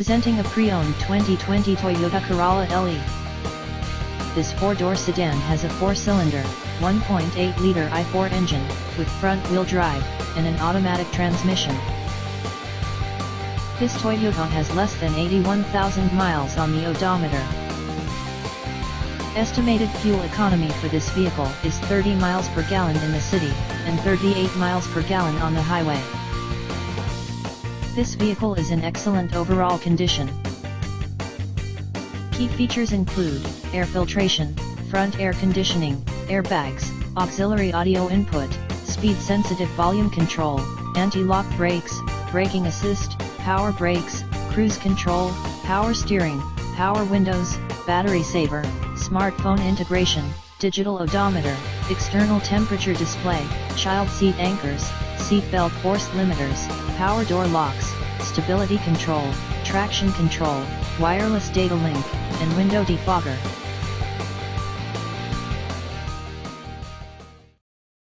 Presenting a pre-owned 2020 Toyota Corolla LE. This four-door sedan has a four-cylinder, 1.8-liter i4 engine, with front-wheel drive, and an automatic transmission. This Toyota has less than 81,000 miles on the odometer. Estimated fuel economy for this vehicle is 30 miles per gallon in the city, and 38 miles per gallon on the highway. This vehicle is in excellent overall condition. Key features include air filtration, front air conditioning, airbags, auxiliary audio input, speed-sensitive volume control, anti-lock brakes, braking assist, power brakes, cruise control, power steering, power windows, battery saver, smartphone integration, digital odometer, external temperature display, child seat anchors, seat belt force limiters, power door locks, stability control, traction control, wireless data link, and window defogger.